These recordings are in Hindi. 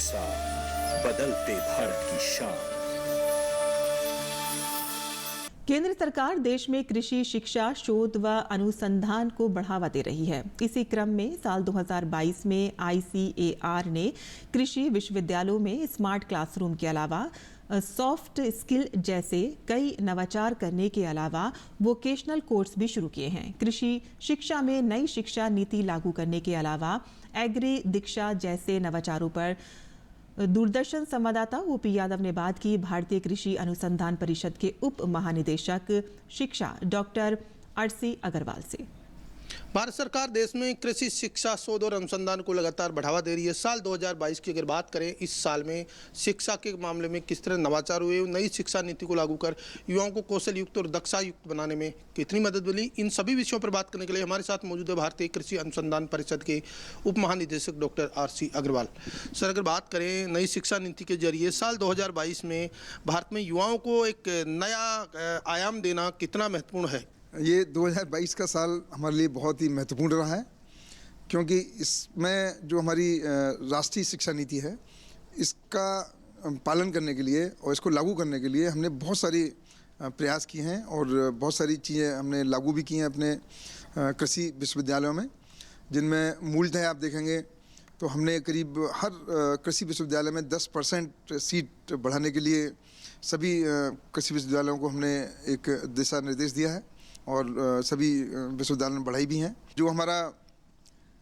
साथ बदलते भारत की शान। केंद्र सरकार देश में कृषि शिक्षा, शोध व अनुसंधान को बढ़ावा दे रही है। इसी क्रम में साल 2022 में ICAR ने कृषि विश्वविद्यालयों में स्मार्ट क्लासरूम के अलावा सॉफ्ट स्किल जैसे कई नवाचार करने के अलावा वोकेशनल कोर्स भी शुरू किए हैं। कृषि शिक्षा में नई शिक्षा नीति लागू करने के अलावा एग्री दीक्षा जैसे नवाचारों पर दूरदर्शन संवाददाता OP यादव ने बात की भारतीय कृषि अनुसंधान परिषद के उप महानिदेशक शिक्षा डॉक्टर RC अग्रवाल से। भारत सरकार देश में कृषि शिक्षा, शोध और अनुसंधान को लगातार बढ़ावा दे रही है। साल 2022 की अगर बात करें, इस साल में शिक्षा के मामले में किस तरह नवाचार हुए, नई शिक्षा नीति को लागू कर युवाओं को कौशल युक्त और दक्षता युक्त बनाने में कितनी मदद मिली, इन सभी विषयों पर बात करने के लिए हमारे साथ मौजूद है भारतीय कृषि अनुसंधान परिषद के उप महानिदेशक डॉक्टर RC अग्रवाल। सर, अगर बात करें नई शिक्षा नीति के जरिए साल 2022 में भारत में युवाओं को एक नया आयाम देना कितना महत्वपूर्ण है? ये 2022 का साल हमारे लिए बहुत ही महत्वपूर्ण रहा है, क्योंकि इसमें जो हमारी राष्ट्रीय शिक्षा नीति है, इसका पालन करने के लिए और इसको लागू करने के लिए हमने बहुत सारे प्रयास किए हैं और बहुत सारी चीज़ें हमने लागू भी की हैं अपने कृषि विश्वविद्यालयों में, जिनमें मूलतः आप देखेंगे तो हमने करीब हर कृषि विश्वविद्यालय में 10% सीट बढ़ाने के लिए सभी कृषि विश्वविद्यालयों को हमने एक दिशा निर्देश दिया है और सभी विश्वविद्यालयों ने बढ़ाई भी हैं। जो हमारा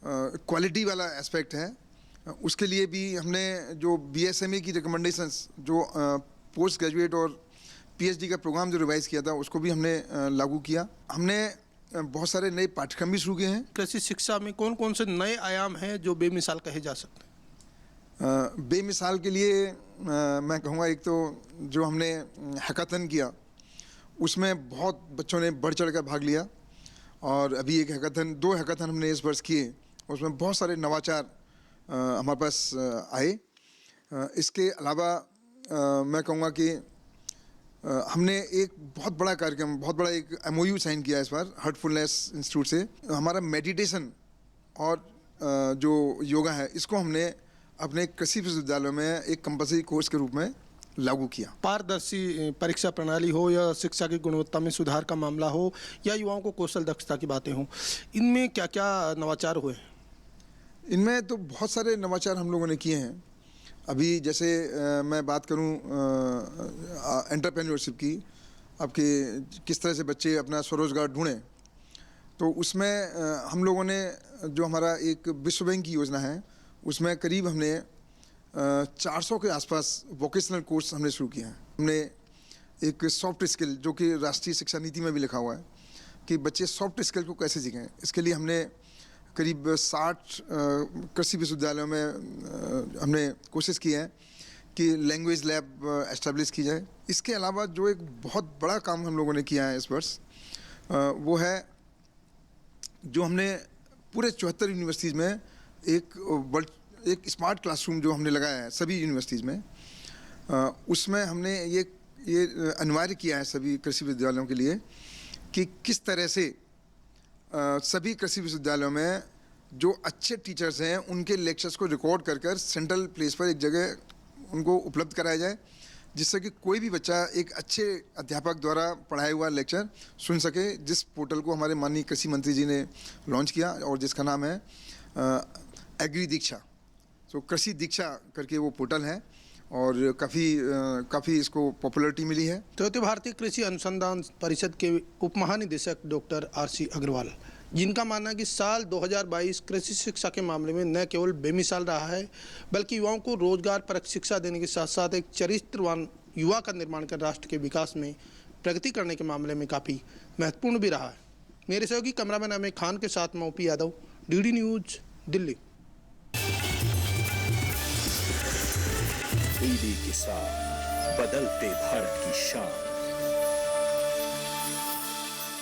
क्वालिटी वाला एस्पेक्ट है, उसके लिए भी हमने जो BSMA की रिकमेंडेशंस, जो पोस्ट ग्रेजुएट और PhD का प्रोग्राम जो रिवाइज किया था, उसको भी हमने लागू किया। हमने बहुत सारे नए पाठ्यक्रम भी शुरू किए हैं। कृषि शिक्षा में कौन कौन से नए आयाम हैं जो बेमिसाल कहे जा सकते हैं? बेमिसाल के लिए मैं कहूँगा, एक तो जो हमने हैकाथन किया, उसमें बहुत बच्चों ने बढ़ चढ़ कर भाग लिया और अभी दो हैकाथन हमने इस वर्ष किए, उसमें बहुत सारे नवाचार हमारे पास आए। इसके अलावा मैं कहूँगा कि हमने एक बहुत बड़ा कार्यक्रम, बहुत बड़ा एक MOU साइन किया इस बार हार्टफुलनेस इंस्टीट्यूट से। हमारा मेडिटेशन और जो योगा है, इसको हमने अपने कृषि विश्वविद्यालयों में एक कंपल्सरी कोर्स के रूप में लागू किया। पारदर्शी परीक्षा प्रणाली हो या शिक्षा की गुणवत्ता में सुधार का मामला हो या युवाओं को कौशल दक्षता की बातें हो, इनमें क्या क्या नवाचार हुए? इनमें तो बहुत सारे नवाचार हम लोगों ने किए हैं। अभी जैसे मैं बात करूं एंटरप्रेन्योरशिप की, आपके किस तरह से बच्चे अपना स्वरोजगार ढूंढें, तो उसमें हम लोगों ने जो हमारा एक विश्व बैंक की योजना है, उसमें करीब हमने 400 के आसपास वोकेशनल कोर्स हमने शुरू किए हैं। हमने एक सॉफ्ट स्किल, जो कि राष्ट्रीय शिक्षा नीति में भी लिखा हुआ है कि बच्चे सॉफ्ट स्किल को कैसे सीखें, इसके लिए हमने करीब 60 कृषि विश्वविद्यालयों में हमने कोशिश की है कि लैंग्वेज लैब एस्टेब्लिश की जाए। इसके अलावा जो एक बहुत बड़ा काम हम लोगों ने किया है इस वर्ष, वो है जो हमने पूरे 74 यूनिवर्सिटीज़ में एक स्मार्ट क्लासरूम जो हमने लगाया है सभी यूनिवर्सिटीज़ में, उसमें हमने ये अनिवार्य किया है सभी कृषि विश्वविद्यालयों के लिए कि किस तरह से सभी कृषि विश्वविद्यालयों में जो अच्छे टीचर्स हैं, उनके लेक्चर्स को रिकॉर्ड कर सेंट्रल प्लेस पर एक जगह उनको उपलब्ध कराया जाए, जिससे कि कोई भी बच्चा एक अच्छे अध्यापक द्वारा पढ़ाया हुआ लेक्चर सुन सके। जिस पोर्टल को हमारे माननीय कृषि मंत्री जी ने लॉन्च किया और जिसका नाम है एग्री दीक्षा, तो कृषि दीक्षा करके वो पोर्टल है और काफ़ी इसको पॉपुलरिटी मिली है। तो भारतीय कृषि अनुसंधान परिषद के उप महानिदेशक डॉक्टर RC अग्रवाल, जिनका मानना है कि साल 2022 कृषि शिक्षा के मामले में न केवल बेमिसाल रहा है, बल्कि युवाओं को रोजगार परक शिक्षा देने के साथ साथ एक चरित्रवान युवा का निर्माण कर राष्ट्र के विकास में प्रगति करने के मामले में काफ़ी महत्वपूर्ण भी रहा है। मेरे सहयोगी कैमरामैन अमित खान के साथ मैं OP Yadav, DD news, Delhi. DD के साथ बदलते भारत की शान।